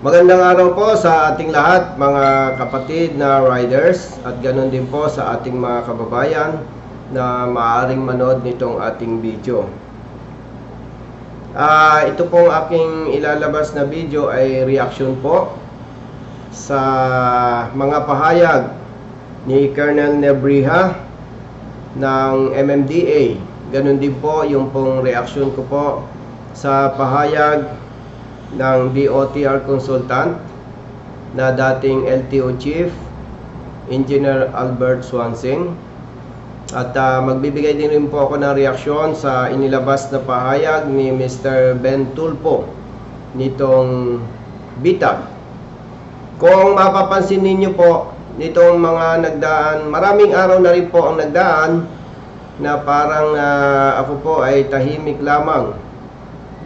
Magandang araw po sa ating lahat, mga kapatid na riders, at ganoon din po sa ating mga kababayan na maaaring manood nitong ating video. Ito pong aking ilalabas na video ay reaction po sa mga pahayag ni Colonel Nebrija ng MMDA. Ganon din po yung pong reaction ko po sa pahayag ng DOTR consultant na dating LTO Chief Engineer Albert Swansing. At magbibigay din rin po ako ng reaksyon sa inilabas na pahayag ni Mr. Ben Tulfo nitong bitag. Kung mapapansin ninyo po, nitong mga nagdaan, maraming araw na rin po ang nagdaan na parang ako po ay tahimik lamang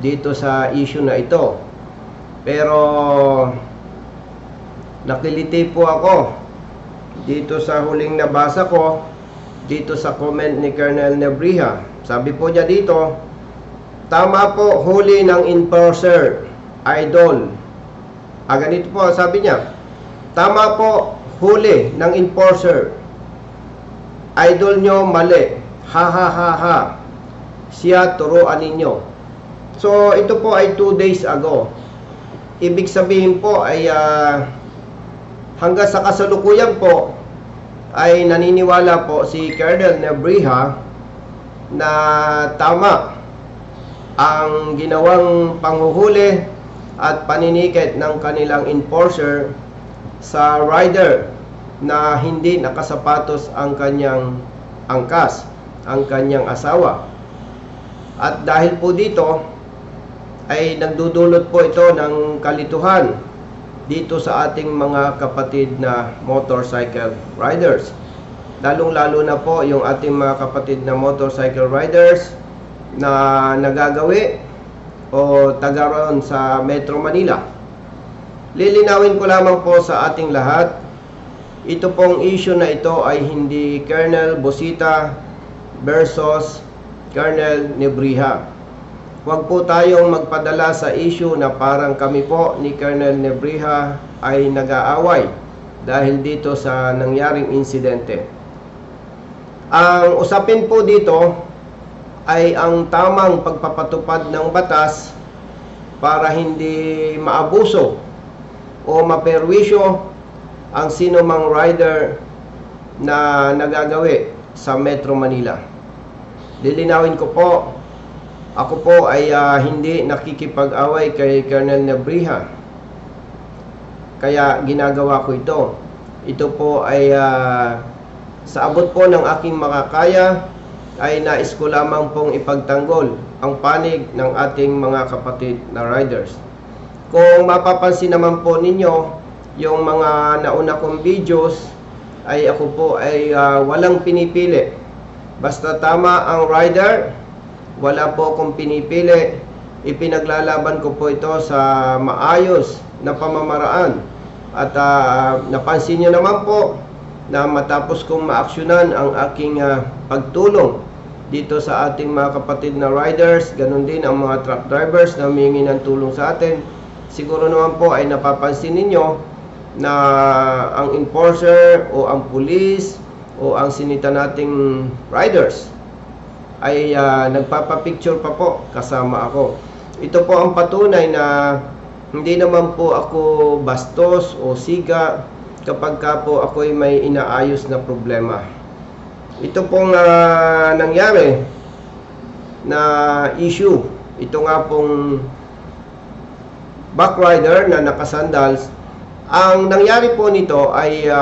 dito sa issue na ito. Pero nakiliti po ako dito sa huling nabasa ko dito sa comment ni Colonel Nebrija. Sabi po niya dito, tama po, huli ng enforcer, idol. Ganito po sabi niya, tama po, huli ng enforcer, idol nyo mali, ha ha ha ha, siya turuan ninyo. So ito po ay 2 days ago. Ibig sabihin po ay hanggang sa kasalukuyan po ay naniniwala po si Colonel Nebrija na tama ang ginawang panghuhuli at paninikit ng kanilang enforcer sa rider na hindi nakasapatos ang kanyang angkas, ang kanyang asawa. At dahil po dito ay nagdudulot po ito ng kalituhan dito sa ating mga kapatid na motorcycle riders. Lalong-lalo na po yung ating mga kapatid na motorcycle riders na nagagawi o taga-roon sa Metro Manila. Lilinawin ko lamang po sa ating lahat, ito pong issue na ito ay hindi Colonel Busita versus Colonel Nebrija. Huwag po tayong magpadala sa issue na parang kami po ni Colonel Nebrija ay nag-aaway dahil dito sa nangyaring insidente. Ang usapin po dito ay ang tamang pagpapatupad ng batas para hindi maabuso o maperwisyo ang sino mang rider na nagagawi sa Metro Manila. Lilinawin ko po, ako po ay hindi nakikipag-away kay Colonel Nebrija. Kaya ginagawa ko ito. Ito po ay sa abot po ng aking makakaya ay nais ko lamang pong ipagtanggol ang panig ng ating mga kapatid na riders. Kung mapapansin naman po ninyo, yung mga nauna kong videos ay ako po ay walang pinipili. Basta tama ang rider, wala po akong pinipili. Ipinaglalaban ko po ito sa maayos na pamamaraan. At napansin nyo naman po na matapos kong maaksyonan ang aking pagtulong dito sa ating mga kapatid na riders, ganun din ang mga truck drivers na humingi ng tulong sa atin. Siguro naman po ay napapansin ninyo na ang enforcer o ang police o ang sinita nating riders ay nagpapapicture pa po kasama ako. Ito po ang patunay na hindi naman po ako bastos o siga kapag ka po ako'y may inaayos na problema. Ito pong nangyari na issue, ito nga pong backrider na nakasandals, ang nangyari po nito ay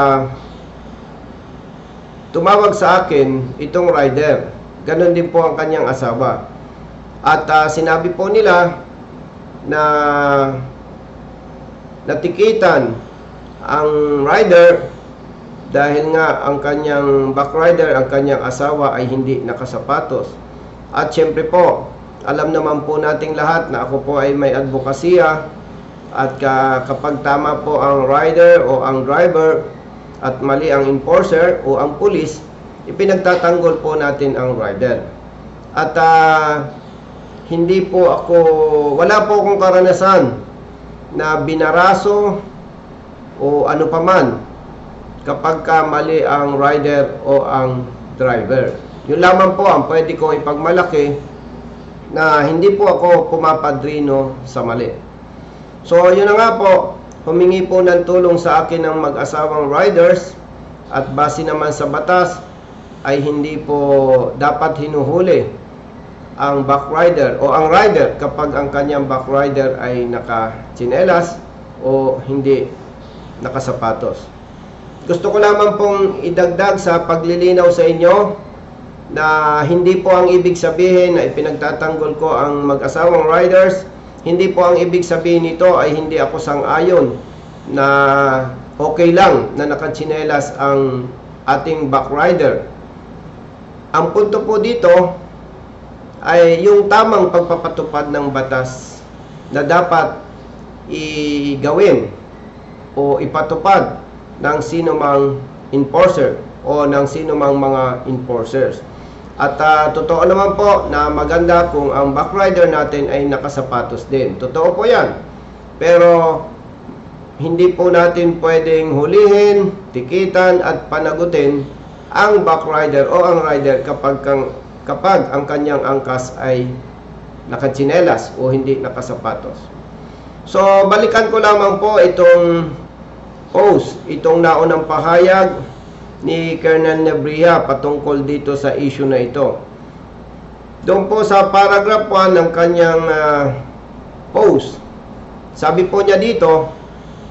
tumawag sa akin itong rider. Ganon din po ang kanyang asawa. At sinabi po nila na natikitan ang rider dahil nga ang kanyang backrider, ang kanyang asawa ay hindi nakasapatos. At syempre po, alam naman po nating lahat na ako po ay may advokasya at kapag tama po ang rider o ang driver at mali ang enforcer o ang police, ipinagtatanggol po natin ang rider. At hindi po ako, wala po akong karanasan na binaraso o ano paman kapag ka mali ang rider o ang driver. Yun lamang po ang pwede kong ipagmalaki, na hindi po ako pumapadrino sa mali. So yun na nga po, humingi po ng tulong sa akin ng mag-asawang riders, at base naman sa batas ay hindi po dapat hinuhuli ang backrider o ang rider kapag ang kanyang backrider ay naka-tsinelas o hindi nakasapatos. Gusto ko lamang pong idagdag sa paglilinaw sa inyo na hindi po ang ibig sabihin na ipinagtatanggol ko ang mag-asawang riders. Hindi po ang ibig sabihin nito ay hindi ako sang-ayon na okay lang na nakatsinelas ang ating backrider. Ang punto po dito ay yung tamang pagpapatupad ng batas na dapat igawin o ipatupad ng sino mang enforcer o ng sino mang mga enforcers. At totoo naman po na maganda kung ang backrider natin ay nakasapatos din. Totoo po yan. Pero hindi po natin pwedeng hulihin, tikitan at panagutin ang backrider o ang rider kapag ang kanyang angkas ay nakatsinelas o hindi nakasapatos. So balikan ko lamang po itong post, itong naunang pahayag ni Colonel Nebria patungkol dito sa issue na ito. Doon po sa paragraph 1 ng kanyang post, sabi po niya dito,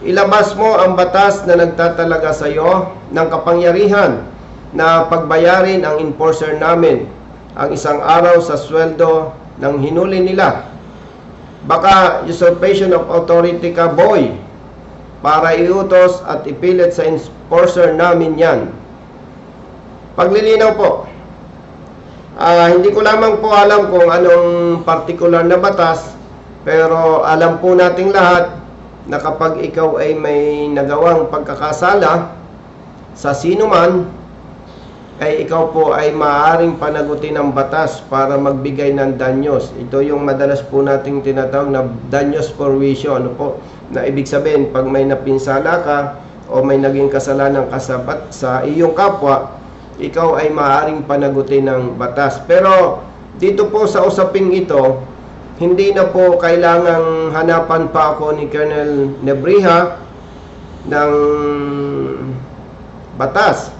ilabas mo ang batas na nagtatalaga sa iyo ng kapangyarihan na pagbayarin ang enforcer namin ang isang araw sa sweldo ng hinuli nila. Baka usurpation of authority ka, boy, para iutos at ipilit sa enforcer namin yan. Paglilinaw po, hindi ko lamang po alam kung anong particular na batas, pero alam po nating lahat na kapag ikaw ay may nagawang pagkakasala sa sino man, ay ikaw po ay maaaring panagutin ng batas para magbigay ng danyos. Ito yung madalas po nating tinatawag na danyos for wisyo. Ano po? Na ibig sabihin, pag may napinsala ka o may naging kasalanan ka sa iyong kapwa, ikaw ay maaaring panagutin ng batas. Pero dito po sa usaping ito, hindi na po kailangang hanapan pa ako ni Colonel Nebria ng batas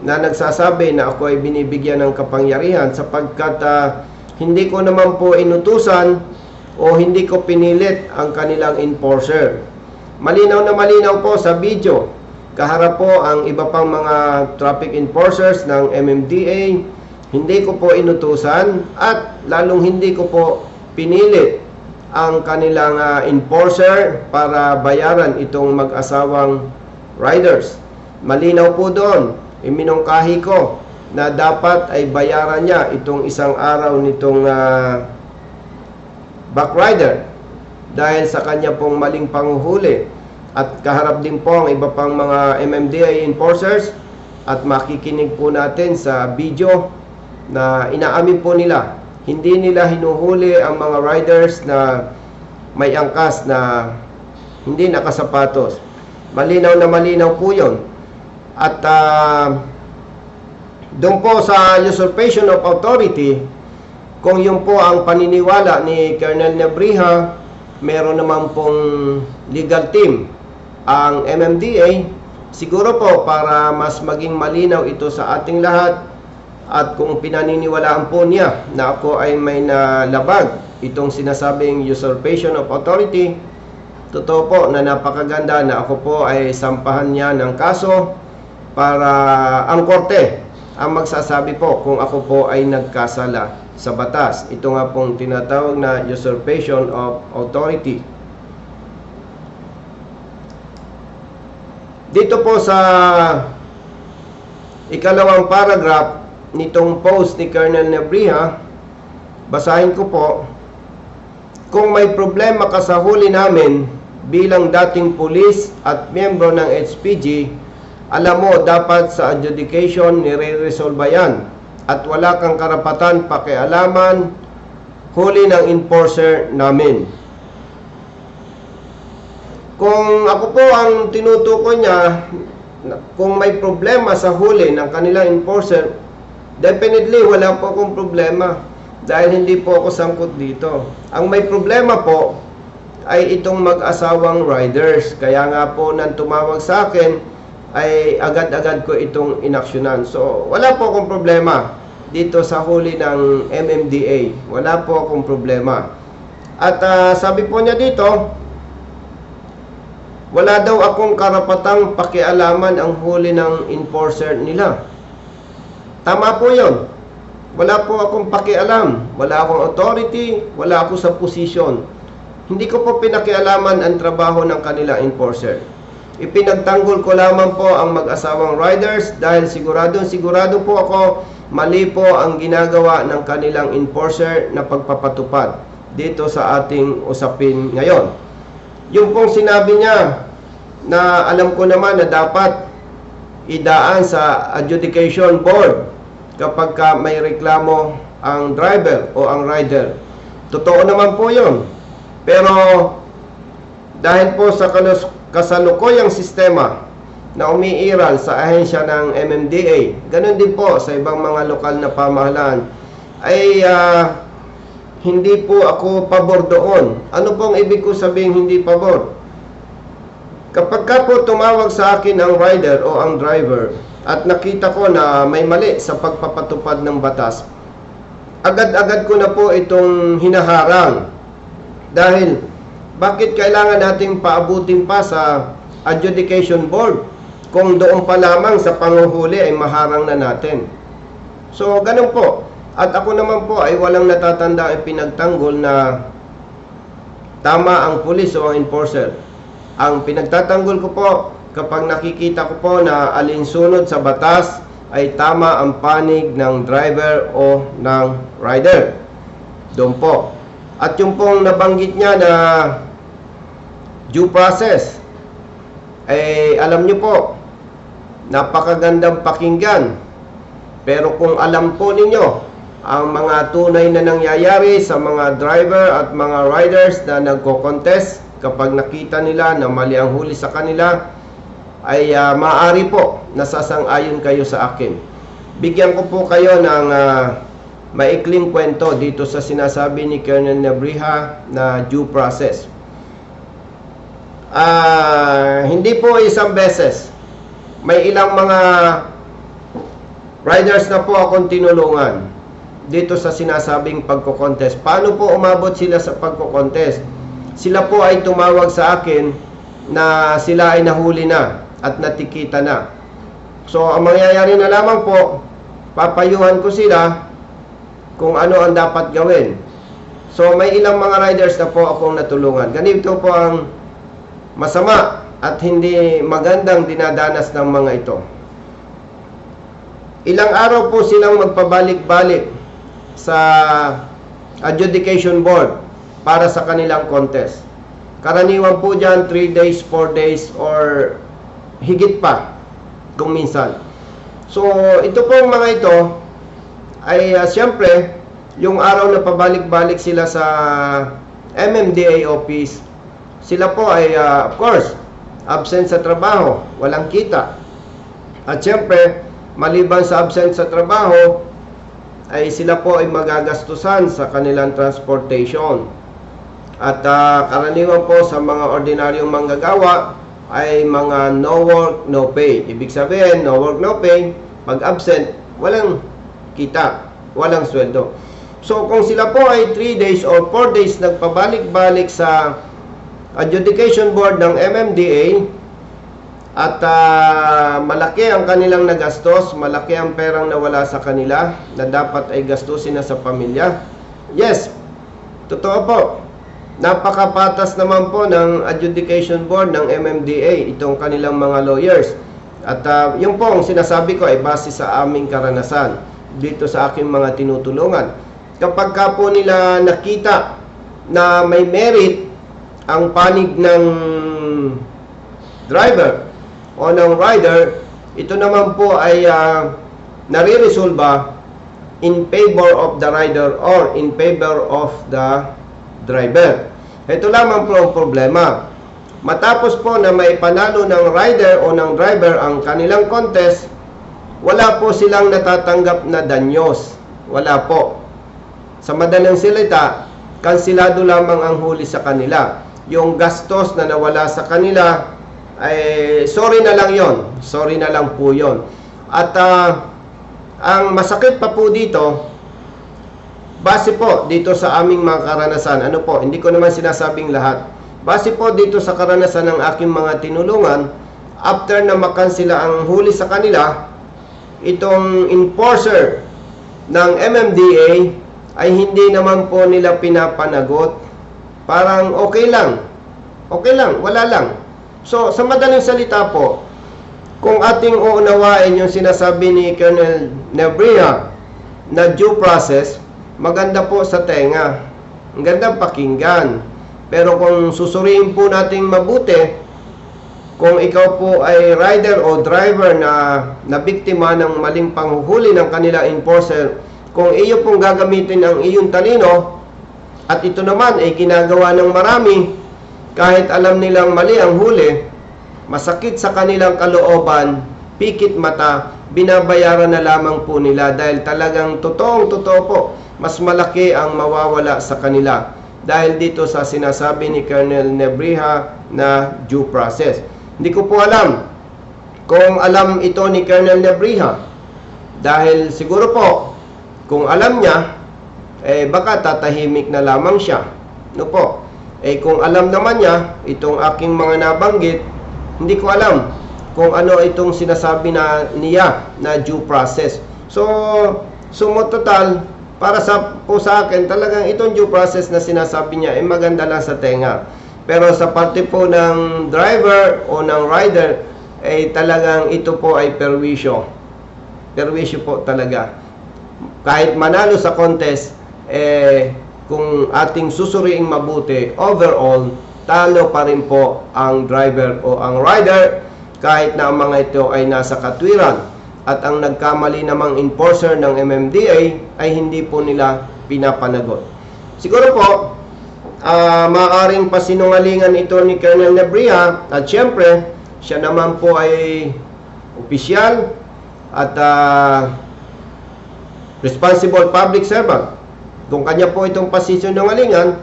na nagsasabi na ako ay binibigyan ng kapangyarihan, sapagkat hindi ko naman po inutusan o hindi ko pinilit ang kanilang enforcer. Malinaw na malinaw po sa video, kaharap po ang iba pang mga traffic enforcers ng MMDA, hindi ko po inutusan at lalong hindi ko po pinilit ang kanilang enforcer para bayaran itong mag-asawang riders. Malinaw po doon, iminungkahi ko na dapat ay bayaran niya itong isang araw nitong backrider dahil sa kanya pong maling panguhuli. At kaharap din po ang iba pang mga MMDA enforcers, at makikinig po natin sa video na inaamin po nila, hindi nila hinuhuli ang mga riders na may angkas na hindi nakasapatos. Malinaw na malinaw po yun. At doon po sa usurpation of authority, kung yun po ang paniniwala ni Colonel Nebria, meron naman pong legal team ang MMDA. Siguro po para mas maging malinaw ito sa ating lahat, at kung pinaniniwalaan po niya na ako ay may nalabag itong sinasabing usurpation of authority, totoo po na napakaganda na ako po ay sampahan niya ng kaso para ang korte ang magsasabi po kung ako po ay nagkasala sa batas. Ito nga pong tinatawag na usurpation of authority. Dito po sa ikalawang paragraph nitong post ni Colonel Nebria, basahin ko po, kung may problema ka sa huli namin bilang dating pulis at miyembro ng HPG, alam mo dapat sa adjudication nire-resolve yan at wala kang karapatan pakialaman huli ng enforcer namin. Kung ako po ang tinutukoy niya, kung may problema sa huli ng kanilang enforcer, definitely wala po akong problema dahil hindi po ako sangkot dito. Ang may problema po ay itong mag-asawang riders. Kaya nga po nang tumawag sa akin ay agad-agad ko itong inaksyonan. So wala po akong problema dito sa huli ng MMDA. Wala po akong problema. At sabi po niya dito, wala daw akong karapatang pakialaman ang huli ng enforcer nila. Tama po yun. Wala po akong pakialam. Wala akong authority. Wala ako sa posisyon. Hindi ko po pinakialaman ang trabaho ng kanilang enforcer. Ipinagtanggol ko lamang po ang mag-asawang riders dahil sigurado po ako mali po ang ginagawa ng kanilang enforcer na pagpapatupad dito sa ating usapin ngayon. Yung pong sinabi niya na alam ko naman na dapat idaan sa adjudication board kapag may reklamo ang driver o ang rider. Totoo naman po yun. Pero dahil po sa kasalukuyang sistema na umiiral sa ahensya ng MMDA, ganun din po sa ibang mga lokal na pamahalaan, ay hindi po ako pabor doon. Ano pong ibig ko sabihin hindi pabor? Kapag ka po tumawag sa akin ang rider o ang driver at nakita ko na may mali sa pagpapatupad ng batas, agad-agad ko na po itong hinaharang. Dahil bakit kailangan nating paabutin pa sa adjudication board kung doon pa lamang sa panguhuli ay maharang na natin? So ganun po. At ako naman po ay walang natatanda ay pinagtanggol na tama ang pulis o ang enforcer. Ang pinagtatanggol ko po kapag nakikita ko po na alinsunod sa batas ay tama ang panig ng driver o ng rider. Doon po. At yung pong nabanggit niya na due process, ay alam niyo po, napakagandang pakinggan. Pero kung alam po ninyo ang mga tunay na nangyayari sa mga driver at mga riders na nagko-contest, kapag nakita nila na mali ang huli sa kanila, ay maaari po nasasang-ayon kayo sa akin. Bigyan ko po kayo ng maikling kwento dito sa sinasabi ni Colonel Nebrija na due process. Hindi po isang beses. May ilang mga riders na po akong tinulungan dito sa sinasabing pagko-contest. Paano po umabot sila sa pagko-contest? Sila po ay tumawag sa akin na sila ay nahuli na at natikita na. So, ang mangyayari na lamang po, papayuhan ko sila kung ano ang dapat gawin. So, may ilang mga riders na po akong natulungan. Ganito po ang masama at hindi magandang dinadanas ng mga ito. Ilang araw po silang magpabalik-balik sa adjudication board para sa kanilang contest. Karaniwan po dyan 3 days, 4 days or higit pa kung minsan. So ito pong mga ito ay siyempre yung araw na pabalik-balik sila sa MMDA office, sila po ay of course absent sa trabaho, walang kita. At siyempre maliban sa absent sa trabaho ay sila po ay magagastusan sa kanilang transportation. At karaniwan po sa mga ordinaryong manggagawa ay mga no work, no pay. Ibig sabihin, no work, no pay. Pag absent, walang kita, walang sweldo. So kung sila po ay 3 days or 4 days nagpabalik-balik sa adjudication board ng MMDA at malaki ang kanilang nagastos, malaki ang perang nawala sa kanila na dapat ay gastusin na sa pamilya. Yes, totoo po. Napakapatas naman po ng adjudication board ng MMDA, itong kanilang mga lawyers. At yung po ang sinasabi ko ay base sa aming karanasan dito sa aking mga tinutulungan. Kapag ka po nila nakita na may merit ang panig ng driver o ng rider, ito naman po ay nare-resolba in favor of the rider or in favor of the driver. Ito lamang po ang problema. matapos po na may panalo ng rider o ng driver ang kanilang contest, wala po silang natatanggap na danyos. Wala po. Sa madaling salita, kansilado lamang ang huli sa kanila. Yung gastos na nawala sa kanila, ay sorry na lang yon. Sorry na lang po yon. At ang masakit pa po dito, base po dito sa aming mga karanasan, ano po, hindi ko naman sinasabing lahat. Base po dito sa karanasan ng aking mga tinulungan, after na makansila ang huli sa kanila, itong enforcer ng MMDA ay hindi naman po nila pinapanagot. Parang okay lang, wala lang. So, sa madaling salita po, kung ating uunawain yung sinasabi ni Colonel Nebria na due process, maganda po sa tenga, ang gandang pakinggan. Pero kung susuriin po nating mabuti, kung ikaw po ay rider o driver na biktima ng maling panghuhuli ng kanila enforcer, kung iyo pong gagamitin ang iyong talino, at ito naman ay ginagawa ng marami, kahit alam nilang mali ang huli, masakit sa kanilang kalooban, pikit mata, binabayaran na lamang po nila dahil talagang totoo po, mas malaki ang mawawala sa kanila dahil dito sa sinasabi ni Colonel Nebria na due process. Hindi ko po alam kung alam ito ni Colonel Nebria, dahil siguro po kung alam niya, baka tatahimik na lamang siya. No po? Kung alam naman niya itong aking mga nabanggit, hindi ko alam kung ano itong sinasabi niya na due process. So total, para sa akin, talagang itong due process na sinasabi niya ay maganda lang sa tenga. Pero sa parte po ng driver o ng rider, talagang ito po ay perwisyo. Perwisyo po talaga. Kahit manalo sa contest, kung ating susuriing mabuti, overall, talo pa rin po ang driver o ang rider kahit na ang mga ito ay nasa katwiran. At ang nagkamali namang enforcer ng MMDA ay hindi po nila pinapanagot. Siguro po, maaaring pasinungalingan ito ni Colonel Nebria, at syempre, siya naman po ay opisyal at responsible public servant. Kung kanya po itong pasinungalingan,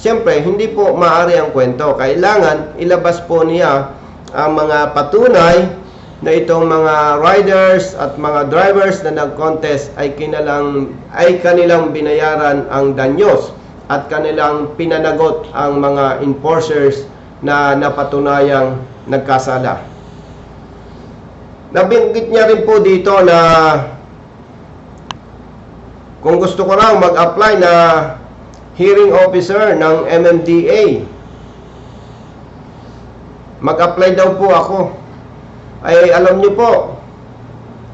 siyempre, hindi po maaari ang kwento. Kailangan ilabas po niya ang mga patunay na itong mga riders at mga drivers na nag-contest ay kanilang binayaran ang danyos at kanilang pinanagot ang mga enforcers na napatunayang nagkasala. Nabanggit niya rin po dito na kung gusto ko raw mag-apply na hearing officer ng MMDA, mag-apply daw po ako. Ay alam niyo po,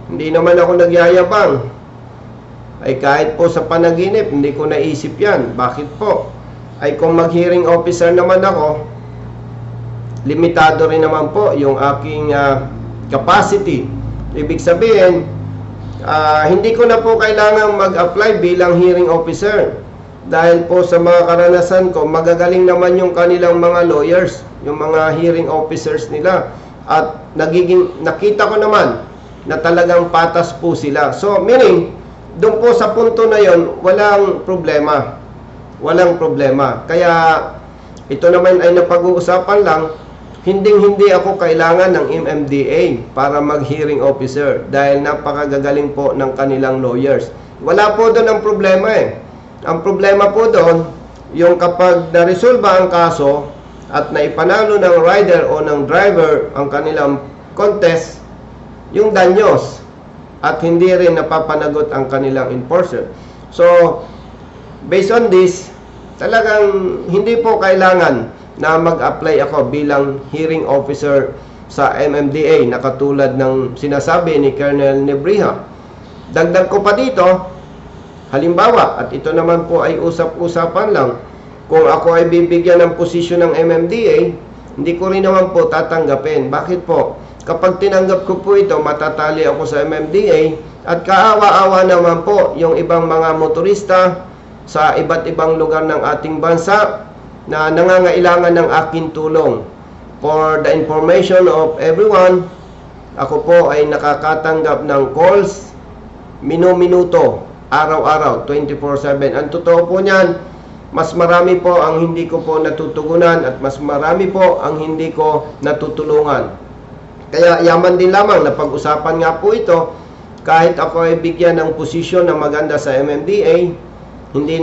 hindi naman ako nagyayabang. Ay kahit po sa panaginip, hindi ko naisip yan. Bakit po? Ay kung mag-hearing officer naman ako, limitado rin naman po yung aking capacity. Ibig sabihin, hindi ko na po kailangang mag-apply bilang hearing officer. Dahil po sa mga karanasan ko, magagaling naman yung kanilang mga lawyers, yung mga hearing officers nila. At nakita ko naman na talagang patas po sila. So, meaning, doon po sa punto na yon, walang problema. Walang problema. Kaya, ito naman ay napag-uusapan lang, hindi ako kailangan ng MMDA para mag-hearing officer dahil napakagagaling po ng kanilang lawyers. Wala po doon ang problema Ang problema po doon, yung kapag naresolba ang kaso, at naipanalo ng rider o ng driver ang kanilang contest, yung danyos, at hindi rin napapanagot ang kanilang enforcer. So, based on this, talagang hindi po kailangan na mag-apply ako bilang hearing officer sa MMDA na katulad ng sinasabi ni Colonel Nebria. Dagdag ko pa dito, halimbawa, at ito naman po ay usap-usapan lang, kung ako ay bibigyan ng posisyon ng MMDA, hindi ko rin naman po tatanggapin. Bakit po? Kapag tinanggap ko po ito, matatali ako sa MMDA at kaawa-awa naman po yung ibang mga motorista sa iba't ibang lugar ng ating bansa na nangangailangan ng aking tulong. For the information of everyone, ako po ay nakakatanggap ng calls minu-minuto, araw-araw, 24/7. Ang totoo po niyan, mas marami po ang hindi ko po natutugunan at mas marami po ang hindi ko natutulungan. Kaya yaman din lamang na pag-usapan nga po ito, kahit ako ay bigyan ng posisyon na maganda sa MMDA, hindi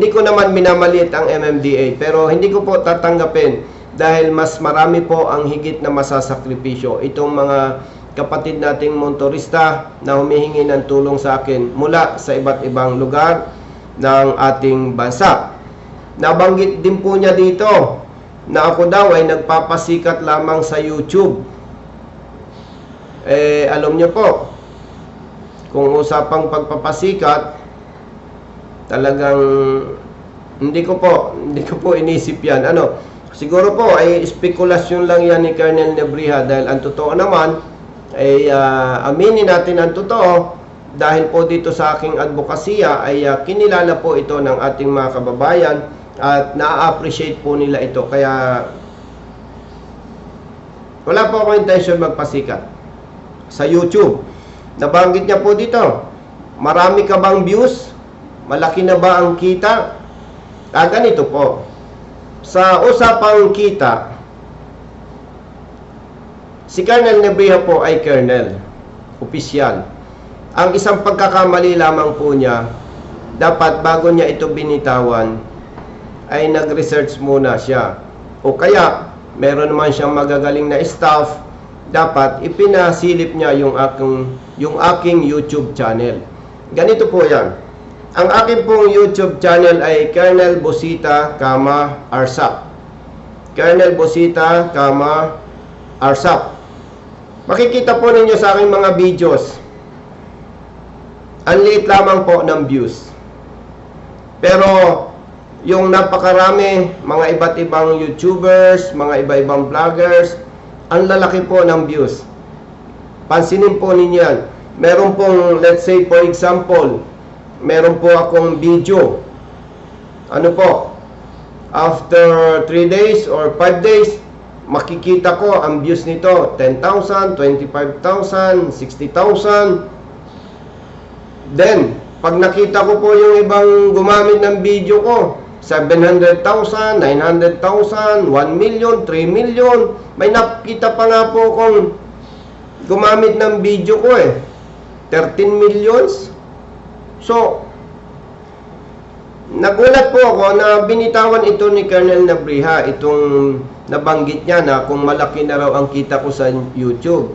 ko naman minamaliit ang MMDA, pero hindi ko po tatanggapin dahil mas marami po ang higit na masasakripisyo. Itong mga kapatid nating motorista na humihingi ng tulong sa akin mula sa iba't ibang lugar ng ating bansa. Nabanggit din po niya dito na ako daw ay nagpapasikat lamang sa YouTube. Alam niyo po, kung usapang pagpapasikat, talagang hindi ko po inisip yan. Siguro po ay spekulasyon lang yan ni Colonel Nebriha, dahil ang totoo naman ay aminin natin ang totoo, dahil po dito sa aking advokasya ay kinilala po ito ng ating mga kababayan at na-appreciate po nila ito. Kaya wala po akong intention magpasikat sa YouTube. Nabanggit niya po dito, marami ka bang views? Malaki na ba ang kita? Ganito po, sa usapang kita, si Colonel Nebriha po ay Colonel, opisyal. Ang isang pagkakamali lamang po niya, dapat bago niya ito binitawan, ay nag-research muna siya. O kaya, meron naman siyang magagaling na staff, dapat ipinasilip niya yung aking YouTube channel. Ganito po yan. Ang aking pong YouTube channel ay Colonel Bosita, Arsap. Colonel Bosita, Arsap. Makikita po ninyo sa aking mga videos, ang liit lamang po ng views. Pero yung napakarami, mga iba't ibang YouTubers, mga iba-ibang vloggers, ang lalaki po ng views. Pansinin po ninyo yan. Meron pong, let's say for example, meron po akong video. After 3 days or 5 days, makikita ko ang views nito, 10,000, 25,000, 60,000. Then, pag nakita ko po yung ibang gumamit ng video ko, 700,000, 900,000, 1 million, 3 million. May nakita pa nga po kung gumamit ng video ko 13 millions. So, nagulat po ako na binitawan ito ni Colonel Nebriha, itong nabanggit niya na kung malaki na raw ang kita ko sa YouTube.